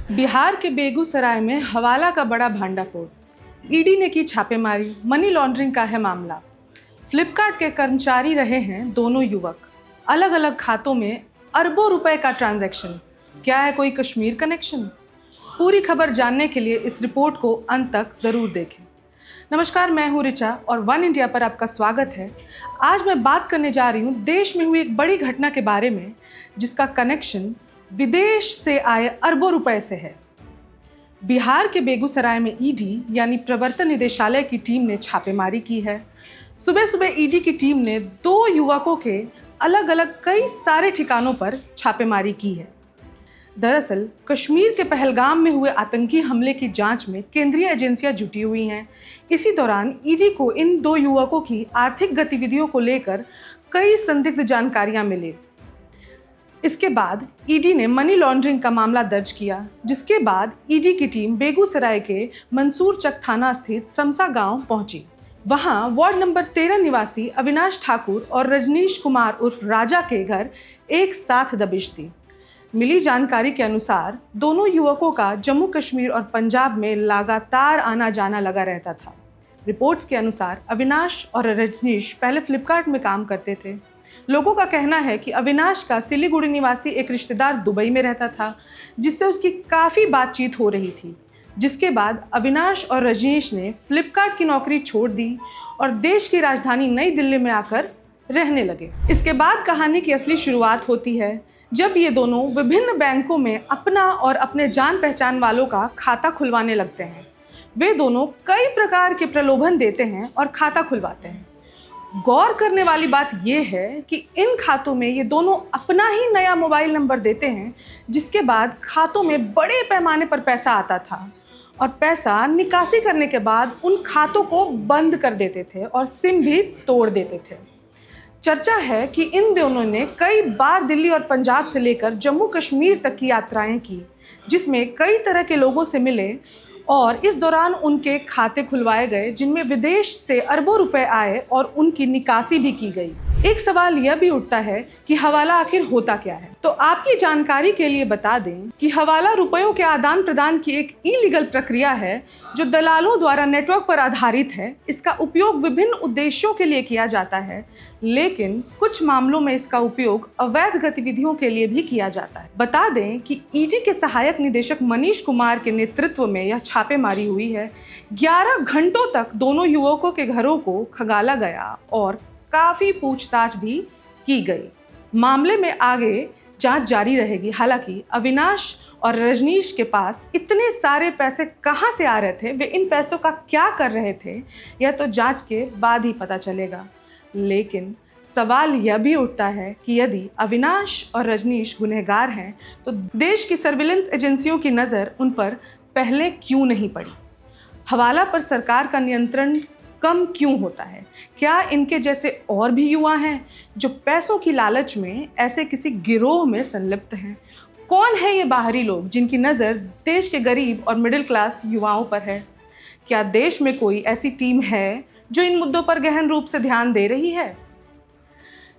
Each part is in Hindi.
बिहार के बेगूसराय में हवाला का बड़ा भांडाफोड़। ईडी ने की छापेमारी, मनी लॉन्ड्रिंग का है मामला। फ्लिपकार्ट के कर्मचारी रहे हैं दोनों युवक। अलग अलग खातों में अरबों रुपए का ट्रांजैक्शन। क्या है कोई कश्मीर कनेक्शन? पूरी खबर जानने के लिए इस रिपोर्ट को अंत तक जरूर देखें। नमस्कार, मैं हूँ ऋचा और वन इंडिया पर आपका स्वागत है। आज मैं बात करने जा रही हूँ देश में हुई एक बड़ी घटना के बारे में, जिसका कनेक्शन विदेश से आए अरबों रुपए से है। बिहार के बेगूसराय में ईडी यानी प्रवर्तन निदेशालय की टीम ने छापेमारी की है। सुबह सुबह ईडी की टीम ने 2 युवकों के अलग अलग कई सारे ठिकानों पर छापेमारी की है। दरअसल कश्मीर के पहलगाम में हुए आतंकी हमले की जांच में केंद्रीय एजेंसियां जुटी हुई हैं। इसी दौरान ईडी को इन 2 युवकों की आर्थिक गतिविधियों को लेकर कई संदिग्ध जानकारियां मिली। इसके बाद ईडी ने मनी लॉन्ड्रिंग का मामला दर्ज किया, जिसके बाद ईडी की टीम बेगूसराय के मंसूरचक थाना स्थित समसा गांव पहुंची। वहां वार्ड नंबर 13 निवासी अविनाश ठाकुर और रजनीश कुमार उर्फ राजा के घर एक साथ दबिश दी। मिली जानकारी के अनुसार दोनों युवकों का जम्मू कश्मीर और पंजाब में लगातार आना जाना लगा रहता था। रिपोर्ट्स के अनुसार अविनाश और रजनीश पहले फ्लिपकार्ट में काम करते थे। लोगों का कहना है कि अविनाश का सिलीगुड़ी निवासी एक रिश्तेदार दुबई में रहता था, जिससे उसकी काफ़ी बातचीत हो रही थी। जिसके बाद अविनाश और रजनीश ने फ्लिपकार्ट की नौकरी छोड़ दी और देश की राजधानी नई दिल्ली में आकर रहने लगे। इसके बाद कहानी की असली शुरुआत होती है, जब ये दोनों विभिन्न बैंकों में अपना और अपने जान पहचान वालों का खाता खुलवाने लगते हैं। वे दोनों कई प्रकार के प्रलोभन देते हैं और खाता खुलवाते हैं। गौर करने वाली बात यह है कि इन खातों में ये दोनों अपना ही नया मोबाइल नंबर देते हैं, जिसके बाद खातों में बड़े पैमाने पर पैसा आता था और पैसा निकासी करने के बाद उन खातों को बंद कर देते थे और सिम भी तोड़ देते थे। चर्चा है कि इन दोनों ने कई बार दिल्ली और पंजाब से लेकर जम्मू कश्मीर तक की यात्राएं की, जिसमें कई तरह के लोगों से मिले और इस दौरान उनके खाते खुलवाए गए, जिनमें विदेश से अरबों रुपए आए और उनकी निकासी भी की गई। एक सवाल यह भी उठता है कि हवाला आखिर होता क्या है। तो आपकी जानकारी के लिए बता दें कि हवाला रुपयों के आदान प्रदान की एक इलीगल प्रक्रिया है, जो दलालों द्वारा नेटवर्क पर आधारित है। इसका उपयोग विभिन्न उद्देश्यों के लिए किया जाता है, लेकिन कुछ मामलों में इसका उपयोग अवैध गतिविधियों के लिए भी किया जाता है। बता दें कि ईडी के सहायक निदेशक मनीष कुमार के नेतृत्व में यह छापेमारी हुई है। 11 घंटों तक दोनों युवकों के घरों को खंगाला गया और काफी पूछताछ भी की गई। मामले में आगे जांच जारी रहेगी। हालांकि अविनाश और रजनीश के पास इतने सारे पैसे कहां से आ रहे थे, वे इन पैसों का क्या कर रहे थे, यह तो जांच के बाद ही पता चलेगा। लेकिन सवाल यह भी उठता है कि यदि अविनाश और रजनीश गुनहगार हैं, तो देश की सर्विलेंस एजेंसियों की नज़र उन पर पहले क्यों नहीं पड़ी? हवाला पर सरकार का नियंत्रण कम क्यों होता है? क्या इनके जैसे और भी युवा हैं जो पैसों की लालच में ऐसे किसी गिरोह में संलिप्त हैं? कौन है ये बाहरी लोग जिनकी नज़र देश के गरीब और मिडिल क्लास युवाओं पर है? क्या देश में कोई ऐसी टीम है जो इन मुद्दों पर गहन रूप से ध्यान दे रही है?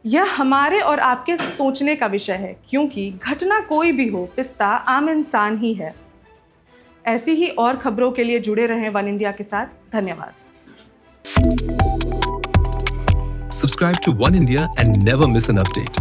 यह हमारे और आपके सोचने का विषय है, क्योंकि घटना कोई भी हो, पिस्ता आम इंसान ही है। ऐसी ही और खबरों के लिए जुड़े रहें वन इंडिया के साथ। धन्यवाद। Subscribe to One India and never miss an update.